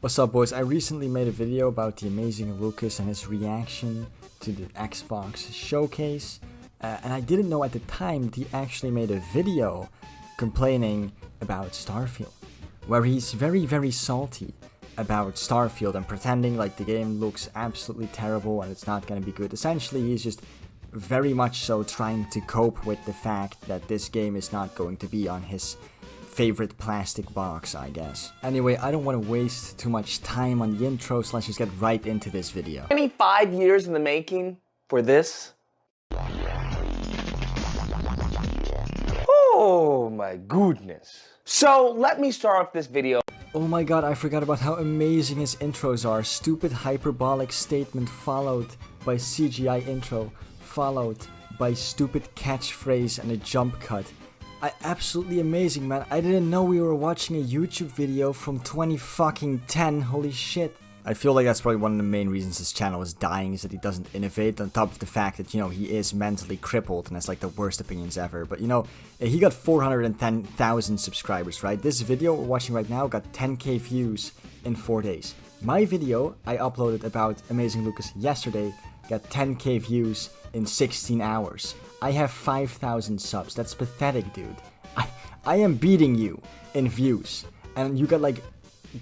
What's up, boys? I recently made a video about the amazing Lucas and his reaction to the Xbox showcase, and I didn't know at the time that he actually made a video complaining about Starfield, where he's very salty about Starfield and pretending like the game looks absolutely terrible and it's not gonna be good. Essentially, he's just very much so trying to cope with the fact that this game is not going to be on his favorite plastic box, I guess. Anyway, I don't want to waste too much time on the intro, so let's just get right into this video. 25 years in the making for this? Oh my goodness. So let me start off this video. Oh my god, I forgot about how amazing his intros are. Stupid hyperbolic statement followed by CGI intro, followed by stupid catchphrase and a jump cut. Absolutely amazing, man. I didn't know we were watching a YouTube video from 2010. Holy shit. I feel like that's probably one of the main reasons his channel is dying, is that he doesn't innovate, on top of the fact that, you know, he is mentally crippled and has like the worst opinions ever. But, you know, he got 410,000 subscribers, right? This video we're watching right now got 10k views in 4 days. My video I uploaded about Amazing Lucas yesterday got 10k views in 16 hours. I have 5,000 subs. That's pathetic, dude. I am beating you in views, and you got like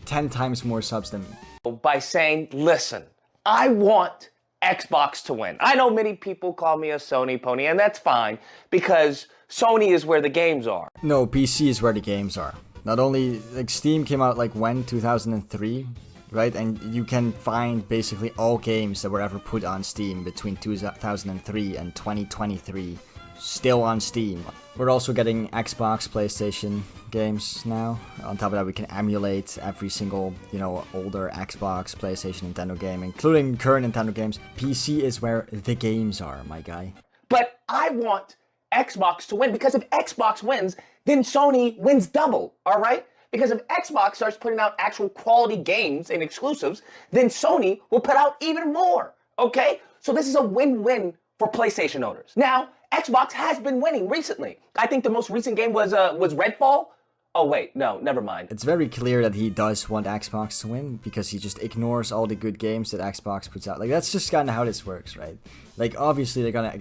10 times more subs than me. By saying, listen, I want Xbox to win. I know many people call me a Sony pony, and that's fine, because Sony is where the games are. No, PC is where the games are. Not only, like, Steam came out like when? 2003? Right? And you can find basically all games that were ever put on Steam between 2003 and 2023 still on Steam. We're also getting Xbox, PlayStation games now. On top of that, we can emulate every single, you know, older Xbox, PlayStation, Nintendo game, including current Nintendo games. PC is where the games are, my guy. But I want Xbox to win, because if Xbox wins, then Sony wins double, all right? Because if Xbox starts putting out actual quality games and exclusives, then Sony will put out even more, okay? So this is a win-win for PlayStation owners. Now, Xbox has been winning recently. I think the most recent game was Redfall. Oh wait, no, never mind. It's very clear that he does want Xbox to win, because he just ignores all the good games that Xbox puts out. Like, that's just kind of how this works, right? Like, obviously they're gonna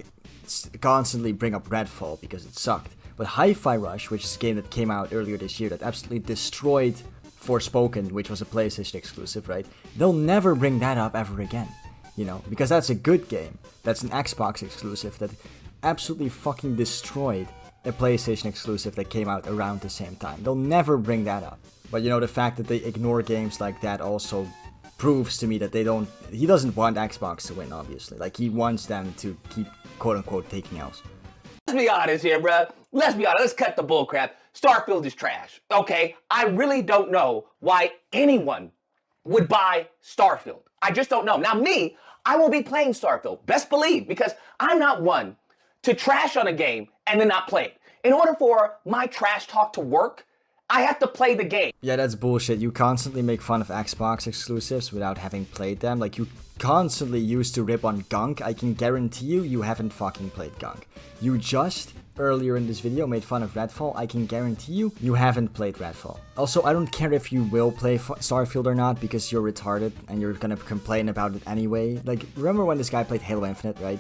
constantly bring up Redfall because it sucked. But Hi-Fi Rush, which is a game that came out earlier this year that absolutely destroyed Forspoken, which was a PlayStation exclusive, right? They'll never bring that up ever again, you know, because that's a good game. That's an Xbox exclusive that absolutely fucking destroyed a PlayStation exclusive that came out around the same time. They'll never bring that up. But, you know, the fact that they ignore games like that also proves to me that he doesn't want Xbox to win, obviously. Like, he wants them to keep, quote-unquote, taking L's. Let's be honest here, bruh. Let's be honest. Let's cut the bullcrap. Starfield is trash, okay? I really don't know why anyone would buy Starfield. I just don't know. Now, me, I will be playing Starfield. Best believe, because I'm not one to trash on a game and then not play it. In order for my trash talk to work, I have to play the game. Yeah, that's bullshit. You constantly make fun of Xbox exclusives without having played them. Like, you constantly used to rip on Gunk. I can guarantee you haven't fucking played Gunk. You just, earlier in this video, made fun of Redfall. I can guarantee you haven't played Redfall. Also, I don't care if you will play Starfield or not, because you're retarded and you're gonna complain about it anyway. Like, remember when this guy played Halo Infinite, right?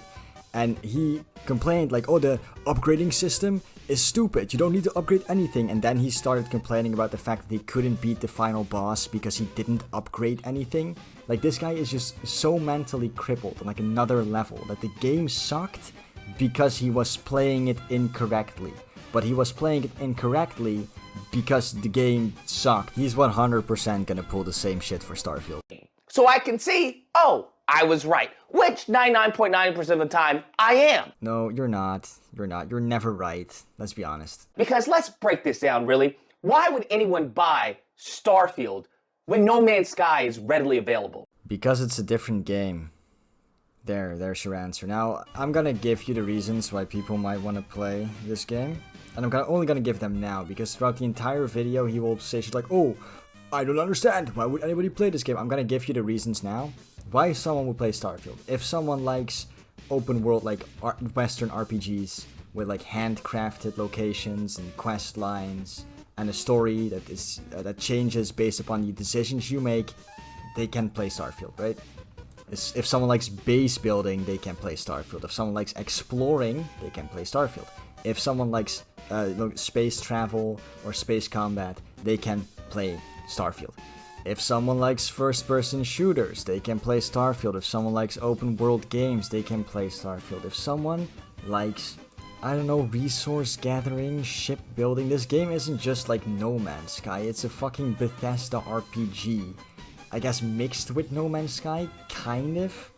And he complained like, oh, the upgrading system is stupid, you don't need to upgrade anything. And then he started complaining about the fact that he couldn't beat the final boss because he didn't upgrade anything. Like, this guy is just so mentally crippled on like another level, that the game sucked because he was playing it incorrectly. But he was playing it incorrectly because the game sucked. He's 100% gonna pull the same shit for Starfield. So I can see, oh, I was right, which 99.9% of the time I am. No, you're not. You're not. You're never right. Let's be honest. Because let's break this down, really. Why would anyone buy Starfield when No Man's Sky is readily available? Because it's a different game. There's your answer. Now, I'm gonna give you the reasons why people might want to play this game. And I'm only gonna give them now, because throughout the entire video, he will say shit like, oh, I don't understand. Why would anybody play this game? I'm gonna give you the reasons now why someone would play Starfield. If someone likes open world, like Western RPGs with like handcrafted locations and quest lines and a story that is that changes based upon the decisions you make, they can play Starfield, right? If someone likes base building, they can play Starfield. If someone likes exploring, they can play Starfield. If someone likes space travel or space combat, they can play Starfield. If someone likes first-person shooters, they can play Starfield. If someone likes open-world games, they can play Starfield. If someone likes, I don't know, resource gathering, ship building, this game isn't just like No Man's Sky, it's a fucking Bethesda RPG. I guess mixed with No Man's Sky, kind of?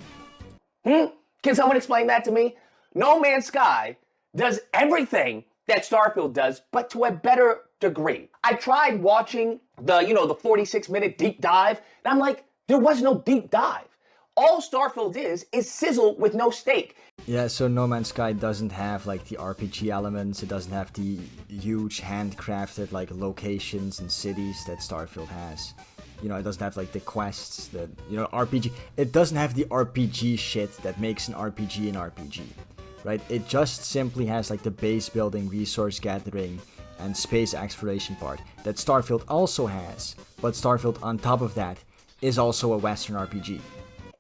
Can someone explain that to me? No Man's Sky does everything that Starfield does, but to a better degree. I tried watching the 46-minute deep dive, and I'm like, there was no deep dive. All Starfield is sizzle with no steak. Yeah, so No Man's Sky doesn't have like the RPG elements, it doesn't have the huge handcrafted like locations and cities that Starfield has. You know, it doesn't have like the quests, the RPG. It doesn't have the RPG shit that makes an RPG an RPG, right? It just simply has like the base building, resource gathering, and space exploration part that Starfield also has. But Starfield on top of that is also a Western RPG.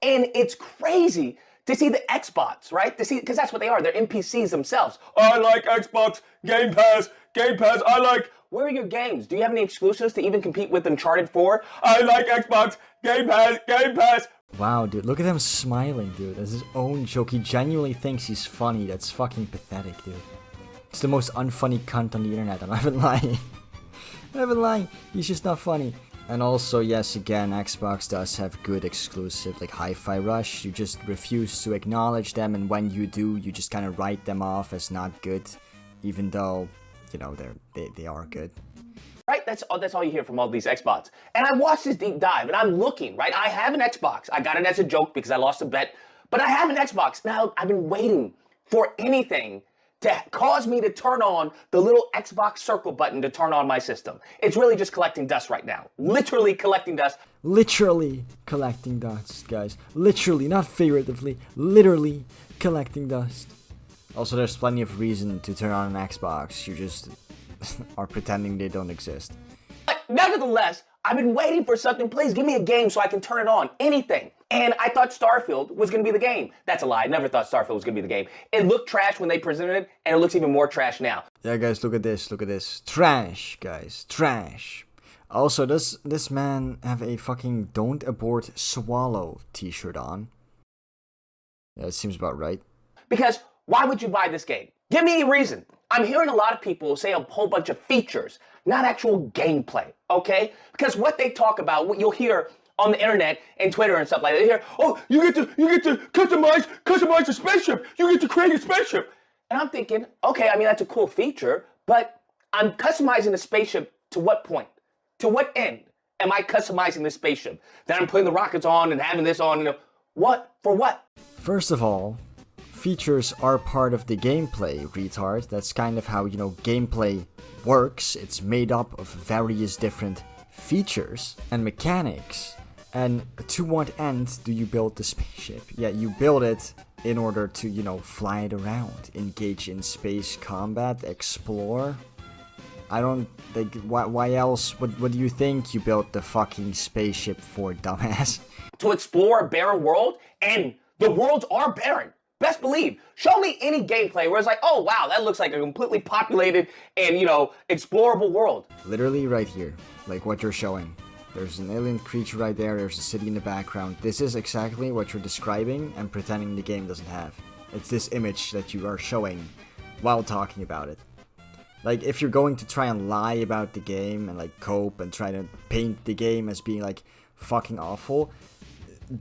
And it's crazy to see the Xbox, right? To see, because that's what they are. They're NPCs themselves. I like Xbox, Game Pass, I like... Where are your games? Do you have any exclusives to even compete with Uncharted 4? I like Xbox, Game Pass. Wow, dude, look at him smiling, dude. That's his own joke. He genuinely thinks he's funny. That's fucking pathetic, dude. It's the most unfunny cunt on the internet. I'm not even lying. I'm not even lying. He's just not funny. And also, yes, again, Xbox does have good exclusive, like Hi-Fi Rush. You just refuse to acknowledge them, and when you do, you just kind of write them off as not good, even though, you know, they are good. Right, that's all you hear from all these Xbox. And I watched this deep dive, and I'm looking, right? I have an Xbox. I got it as a joke because I lost a bet, but I have an Xbox. Now, I've been waiting for anything to cause me to turn on the little Xbox circle button to turn on my system. It's really just collecting dust right now. Literally collecting dust. Literally collecting dust, guys. Literally, not figuratively. Literally collecting dust. Also, there's plenty of reason to turn on an Xbox. You just are pretending they don't exist. But nevertheless, I've been waiting for something. Please give me a game so I can turn it on. Anything. And I thought Starfield was going to be the game. That's a lie. I never thought Starfield was going to be the game. It looked trash when they presented it, and it looks even more trash now. Yeah, guys, look at this. Look at this. Trash, guys. Trash. Also, does this man have a fucking Don't Abort Swallow t-shirt on? Yeah, it seems about right. Because why would you buy this game? Give me a reason. I'm hearing a lot of people say a whole bunch of features, not actual gameplay, okay? Because what they talk about, what you'll hear on the internet and Twitter and stuff like that, they hear, oh, you get to customize the spaceship. You get to create a spaceship. And I'm thinking, okay, I mean, that's a cool feature, but I'm customizing the spaceship to what point? To what end am I customizing the spaceship? That I'm putting the rockets on and having this on, and what? For what? First of all, features are part of the gameplay, retard. That's kind of how, gameplay works. It's made up of various different features and mechanics. And to what end do you build the spaceship? Yeah, you build it in order to, fly it around, engage in space combat, explore. I don't think, why else, what do you think you built the fucking spaceship for, dumbass? To explore a barren world, and the worlds are barren. Best believe. Show me any gameplay where it's like, oh wow, that looks like a completely populated and, explorable world. Literally right here, like what you're showing. There's an alien creature right there, there's a city in the background. This is exactly what you're describing and pretending the game doesn't have. It's this image that you are showing while talking about it. Like, if you're going to try and lie about the game and, like, cope and try to paint the game as being, like, fucking awful,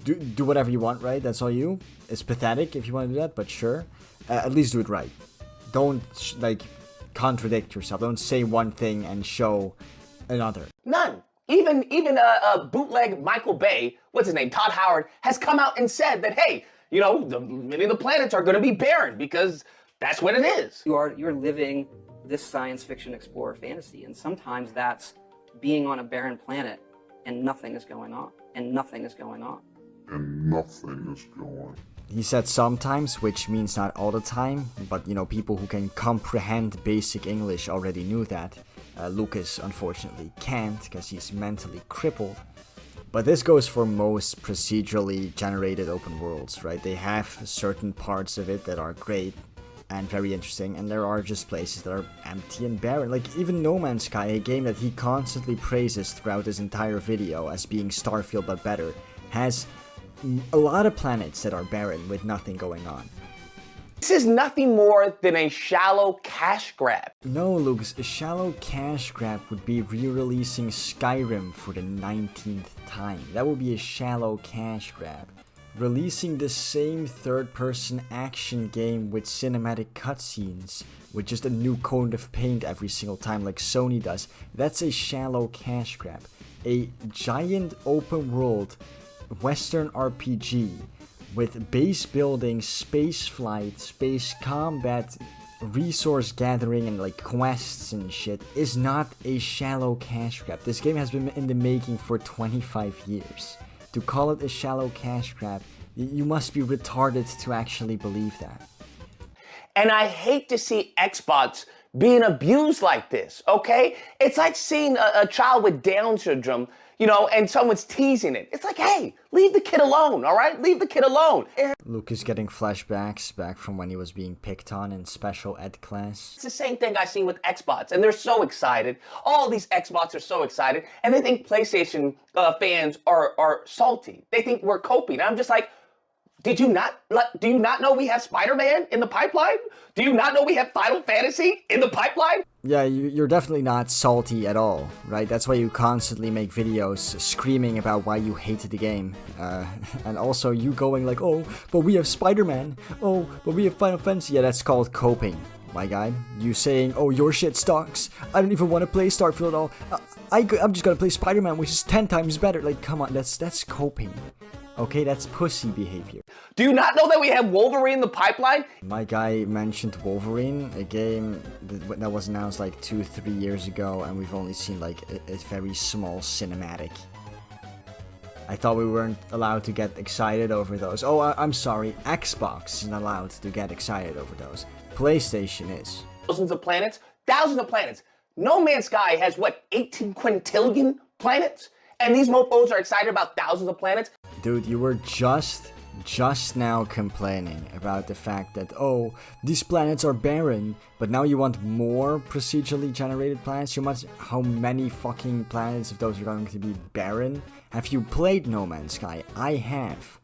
do whatever you want, right? That's all you. It's pathetic if you want to do that, but sure. At least do it right. Don't, contradict yourself. Don't say one thing and show another. None. Even bootleg Michael Bay, what's his name, Todd Howard, has come out and said that, hey, many of the planets are going to be barren because that's what it is. You're living this science fiction explorer fantasy, and sometimes that's being on a barren planet and nothing is going on. and nothing is going. He said sometimes, which means not all the time, but you know, people who can comprehend basic English already knew that. Lucas unfortunately can't, because he's mentally crippled. But this goes for most procedurally generated open worlds, right? They have certain parts of it that are great and very interesting, and there are just places that are empty and barren. Like even No Man's Sky, a game that he constantly praises throughout his entire video as being Starfield but better, has a lot of planets that are barren with nothing going on. This is nothing more than a shallow cash grab. No, Lucas, a shallow cash grab would be re-releasing Skyrim for the 19th time. That would be a shallow cash grab. Releasing the same third-person action game with cinematic cutscenes, with just a new coat of paint every single time like Sony does, that's a shallow cash grab. A giant open world Western RPG with base building, space flight, space combat, resource gathering, and like quests and shit is not a shallow cash grab. This game has been in the making for 25 years. To call it a shallow cash grab, you must be retarded to actually believe that. And I hate to see Xbox being abused like this, okay? It's like seeing a child with Down syndrome, you know, and someone's teasing it. It's like, hey, leave the kid alone, all right? Leave the kid alone. Luke is getting flashbacks back from when he was being picked on in special ed class. It's the same thing I see with Xbox, and they're so excited. All these Xbox are so excited, and they think PlayStation fans are salty. They think we're coping. And I'm just like, do you not know we have Spider-Man in the pipeline? Do you not know we have Final Fantasy in the pipeline? Yeah, you're definitely not salty at all, right? That's why you constantly make videos screaming about why you hated the game. And also you going like, oh, but we have Spider-Man. Oh, but we have Final Fantasy. Yeah, that's called coping, my guy. You saying, oh, your shit sucks. I don't even want to play Starfield at all. I'm just gonna play Spider-Man, which is 10 times better. Like, come on, that's coping. Okay, that's pussy behavior. Do you not know that we have Wolverine in the pipeline? My guy mentioned Wolverine, a game that was announced like 2-3 years ago, and we've only seen like a very small cinematic. I thought we weren't allowed to get excited over those. Oh, I'm sorry, Xbox isn't allowed to get excited over those. PlayStation is. Thousands of planets, thousands of planets. No Man's Sky has, what, 18 quintillion planets? And these mofos are excited about thousands of planets? Dude, you were just now complaining about the fact that, oh, these planets are barren, but now you want more procedurally generated planets? How many fucking planets of those are going to be barren? Have you played No Man's Sky? I have.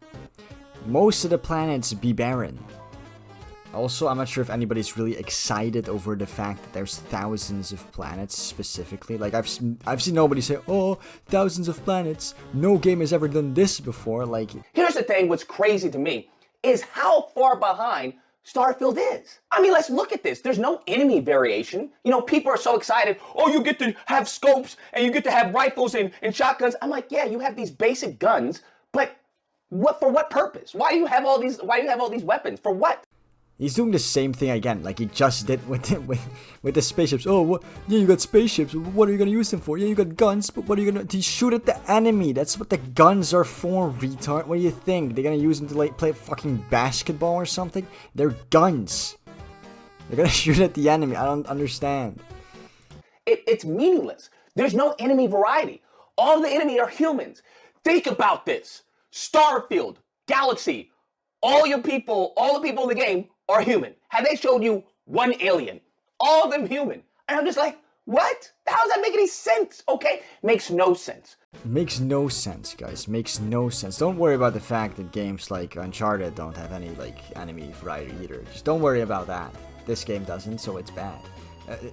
Most of the planets be barren. Also, I'm not sure if anybody's really excited over the fact that there's thousands of planets specifically. Like, I've seen nobody say, oh, thousands of planets. No game has ever done this before. Like, here's the thing, what's crazy to me is how far behind Starfield is. I mean, let's look at this. There's no enemy variation. You know, people are so excited. Oh, you get to have scopes and you get to have rifles and shotguns. I'm like, yeah, you have these basic guns, but for what purpose? Why do you have all these weapons? For what? he's doing the same thing again, like he just did with the spaceships. Oh, yeah, you got spaceships. What are you gonna use them for? Yeah, you got guns, but what are you gonna to shoot at the enemy? That's what the guns are for, retard. What do you think? They're gonna use them to like play fucking basketball or something? They're guns. They're gonna shoot at the enemy. I don't understand. It's meaningless. There's no enemy variety. All the enemy are humans. Think about this. Starfield, Galaxy, all the people in the game are human. Have they showed you one alien? All of them human. And I'm just like, what? How does that make any sense? Okay? Makes no sense. Makes no sense, guys. Makes no sense. Don't worry about the fact that games like Uncharted don't have any like enemy variety either. Just don't worry about that. This game doesn't, so it's bad.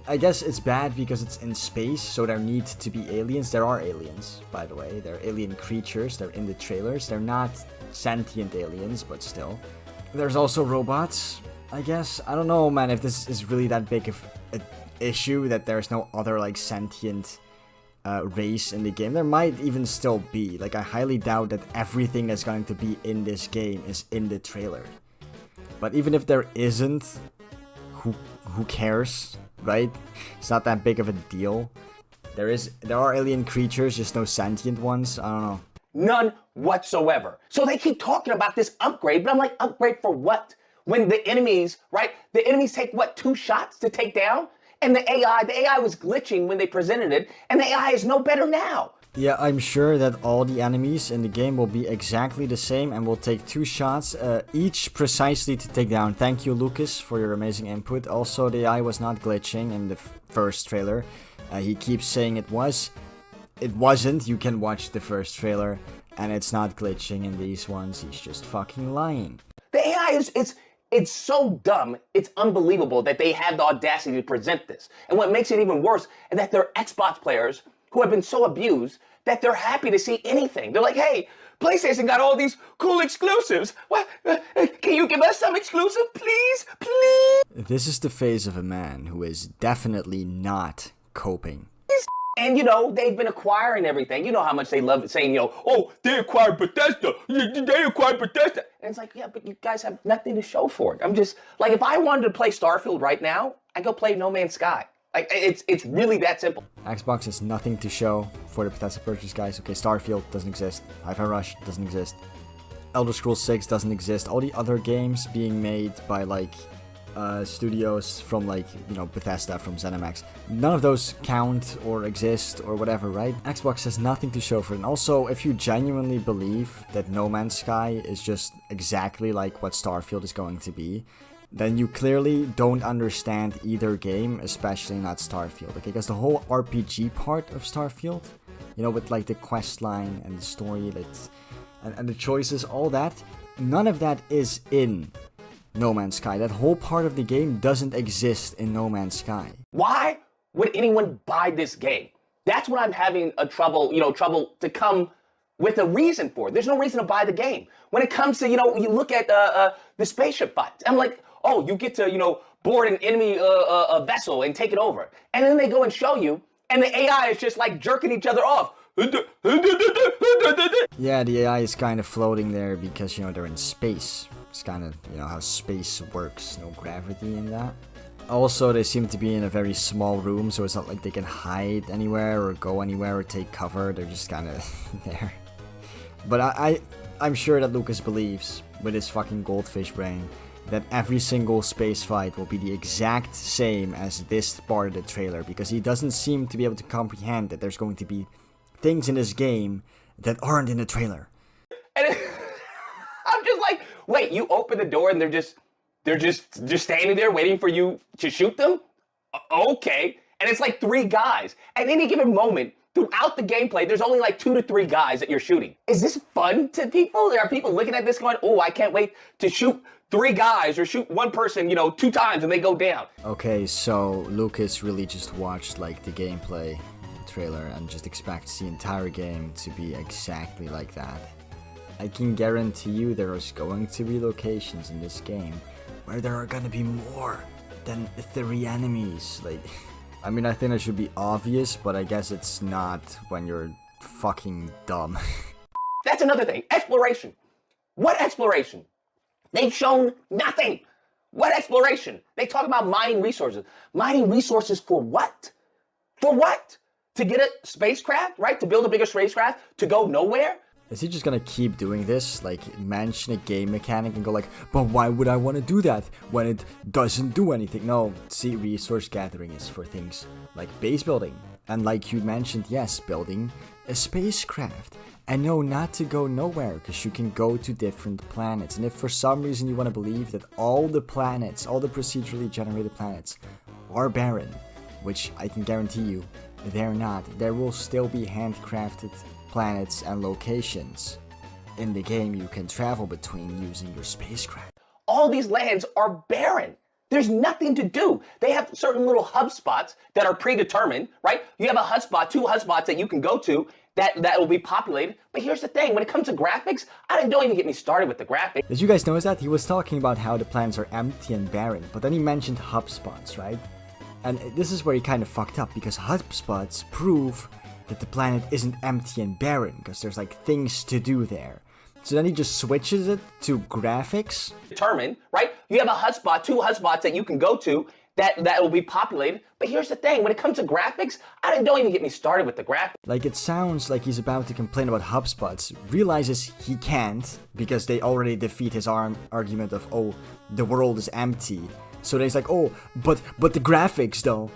I guess it's bad because it's in space, so there need to be aliens. There are aliens, by the way. They're alien creatures. They're in the trailers. They're not sentient aliens, but still. There's also robots, I guess. I don't know, man, if this is really that big of an issue that there's no other, like, sentient race in the game. There might even still be. Like, I highly doubt that everything that's going to be in this game is in the trailer. But even if there isn't, who cares? Right? It's not that big of a deal. There are alien creatures, just no sentient ones. I don't know. None whatsoever. So they keep talking about this upgrade, but I'm like, upgrade for what? When the enemies, right? The enemies take what, 2 shots to take down? And the AI was glitching when they presented it, and the AI is no better now. Yeah, I'm sure that all the enemies in the game will be exactly the same and will take 2 shots each precisely to take down. Thank you, Lucas, for your amazing input. Also, the AI was not glitching in the first trailer. He keeps saying it was. It wasn't. You can watch the first trailer, and it's not glitching in these ones. He's just fucking lying. The AI it's so dumb, it's unbelievable that they had the audacity to present this. And what makes it even worse is that they're Xbox players who have been so abused that they're happy to see anything. They're like, hey, PlayStation got all these cool exclusives. What? Can you give us some exclusive, please? Please? This is the face of a man who is definitely not coping. And, you know, they've been acquiring everything. You know how much they love saying, you know, oh, they acquired Bethesda. They acquired Bethesda. And it's like, yeah, but you guys have nothing to show for it. I'm just, like, if I wanted to play Starfield right now, I'd go play No Man's Sky. Like, it's really that simple. Xbox has nothing to show for the Bethesda purchase, guys. Okay, Starfield doesn't exist. Hi-Fi Rush doesn't exist. Elder Scrolls 6 doesn't exist. All the other games being made by, like, studios from, like, you know, Bethesda, from ZeniMax, none of those count or exist or whatever, right? Xbox has nothing to show for it. And also, if you genuinely believe that No Man's Sky is just exactly like what Starfield is going to be, then you clearly don't understand either game, especially not Starfield, okay? Because the whole RPG part of Starfield, you know, with, like, the quest line and the story and the choices, all that, none of that is in No Man's Sky. That whole part of the game doesn't exist in No Man's Sky. Why would anyone buy this game? That's what I'm having trouble to come with a reason for. There's no reason to buy the game. When it comes to, you know, you look at the spaceship fights, I'm like, oh, you get to, you know, board an enemy vessel and take it over. And then they go and show you, and the AI is just like jerking each other off. Yeah, the AI is kind of floating there because, you know, they're in space. It's kind of, you know, how space works, no gravity in that. Also, they seem to be in a very small room, so it's not like they can hide anywhere or go anywhere or take cover. They're just kind of there. But I'm sure that Lucas believes, with his fucking goldfish brain, that every single space fight will be the exact same as this part of the trailer, because he doesn't seem to be able to comprehend that there's going to be things in this game that aren't in the trailer. And I'm just like, wait, you open the door and they're just standing there waiting for you to shoot them? Okay. And it's like 3 guys. At any given moment, throughout the gameplay, there's only like 2 to 3 guys that you're shooting. Is this fun to people? Are people looking at this going, oh, I can't wait to shoot 3 guys or shoot one person, you know, 2 times and they go down? Okay, so Lucas really just watched, like, the gameplay trailer and just expects the entire game to be exactly like that. I can guarantee you there is going to be locations in this game where there are gonna be more than 3 enemies. Like, I mean, I think it should be obvious, but I guess it's not when you're fucking dumb. That's another thing. Exploration. What exploration? They've shown nothing. What exploration? They talk about mining resources. Mining resources for what? For what? To get a spacecraft, right? To build a bigger spacecraft? To go nowhere? Is he just gonna keep doing this? Like, mention a game mechanic and go like, but why would I want to do that when it doesn't do anything? No, see, resource gathering is for things like base building. And like you mentioned, yes, building a spacecraft. And no, not to go nowhere, because you can go to different planets. And if for some reason you want to believe that all the planets, all the procedurally generated planets, are barren, which I can guarantee you, they're not, there will still be handcrafted planets and locations in the game you can travel between using your spacecraft. All these lands are barren. There's nothing to do. They have certain little hub spots that are predetermined, right? You have a hub spot, 2 hub spots that you can go to that will be populated. But here's the thing, when it comes to graphics, don't even get me started with the graphics. Did you guys notice that? He was talking about how the planets are empty and barren, but then he mentioned hub spots, right? And this is where he kind of fucked up, because hub spots prove that the planet isn't empty and barren, because there's like things to do there. So then he just switches it to graphics. Determined, right? You have a hub spot, 2 hub spots that you can go to that will be populated. But here's the thing, when it comes to graphics, don't even get me started with the graphics. Like, it sounds like he's about to complain about HubSpots, realizes he can't, because they already defeat his argument of, oh, the world is empty. So then he's like, oh, but the graphics, though.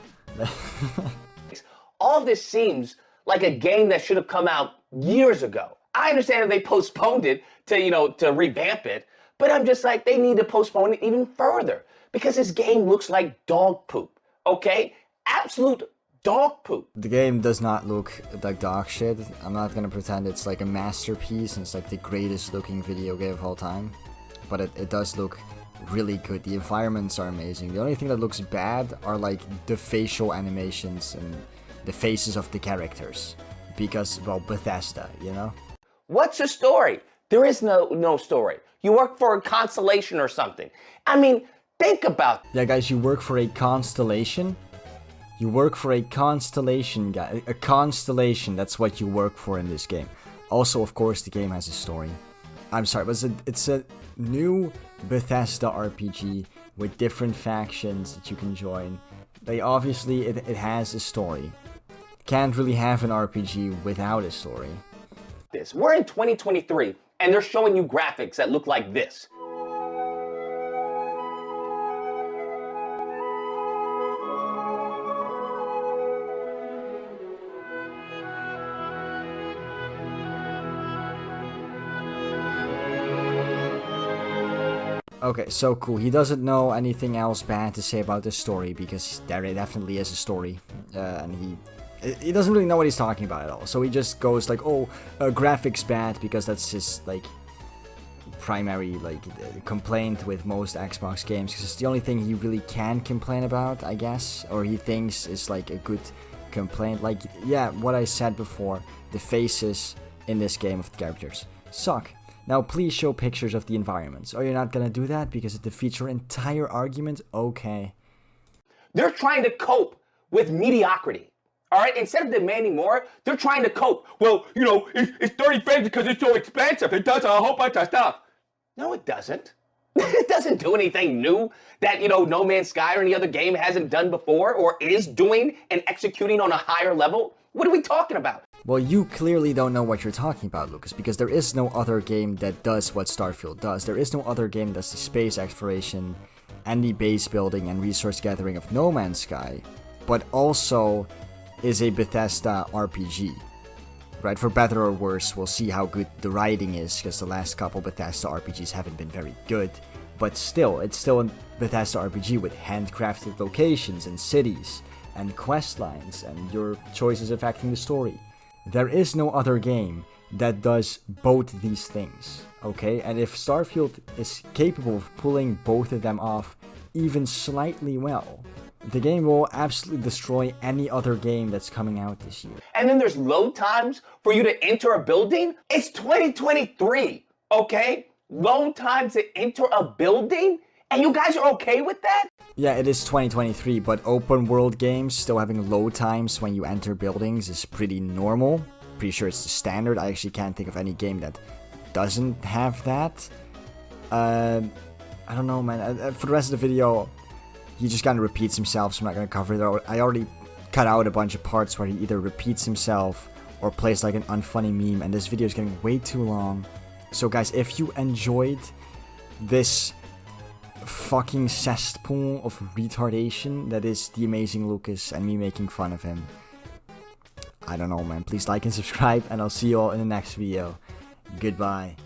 All of this seems like a game that should have come out years ago. I understand that they postponed it to revamp it, but I'm just like, they need to postpone it even further. Because this game looks like dog poop, okay? Absolute dog poop. The game does not look like dog shit. I'm not gonna pretend it's like a masterpiece and it's like the greatest looking video game of all time. But it does look really good. The environments are amazing. The only thing that looks bad are like the facial animations and the faces of the characters. Because, well, Bethesda, you know? What's the story? There is no story. You work for a constellation or something. I mean, think about it. Yeah, guys, you work for a constellation? You work for a constellation, guy. A constellation, that's what you work for in this game. Also, of course, the game has a story. I'm sorry, but it's a new Bethesda RPG with different factions that you can join. Obviously, it has a story. Can't really have an RPG without a story. We're in 2023, and they're showing you graphics that look like this. Okay, so cool. He doesn't know anything else bad to say about this story because there definitely is a story, and he doesn't really know what he's talking about at all. So he just goes like, "Oh, graphics bad," because that's his like primary complaint with most Xbox games. Because it's the only thing he really can complain about, I guess, or he thinks is like a good complaint. Like, yeah, what I said before, the faces in this game of the characters suck. Now, please show pictures of the environments. Oh, you're not gonna do that because it defeats your entire argument? Okay. They're trying to cope with mediocrity. All right? Instead of demanding more, they're trying to cope. Well, it's 30 frames because it's so expensive. It does a whole bunch of stuff. No, it doesn't. It doesn't do anything new that, No Man's Sky or any other game hasn't done before or is doing and executing on a higher level. What are we talking about? Well, you clearly don't know what you're talking about, Lucas, because there is no other game that does what Starfield does. There is no other game that does the space exploration and the base building and resource gathering of No Man's Sky, but also is a Bethesda RPG. Right, for better or worse, we'll see how good the writing is, because the last couple Bethesda RPGs haven't been very good. But still, it's still a Bethesda RPG with handcrafted locations and cities and quest lines and your choices affecting the story. There is no other game that does both these things, okay? And if Starfield is capable of pulling both of them off even slightly well, the game will absolutely destroy any other game that's coming out this year. And then there's load times for you to enter a building? It's 2023, okay? Load times to enter a building? And you guys are okay with that? Yeah, it is 2023, but open world games still having load times when you enter buildings is pretty normal. Pretty sure it's the standard. I actually can't think of any game that doesn't have that. I don't know, man. For the rest of the video, he just kind of repeats himself, so I'm not going to cover it. I already cut out a bunch of parts where he either repeats himself or plays like an unfunny meme, and this video is getting way too long. So guys, if you enjoyed this fucking cesspool of retardation that is the amazing Lucas and me making fun of him, I don't know, man, please like and subscribe, and I'll see you all in the next video. Goodbye.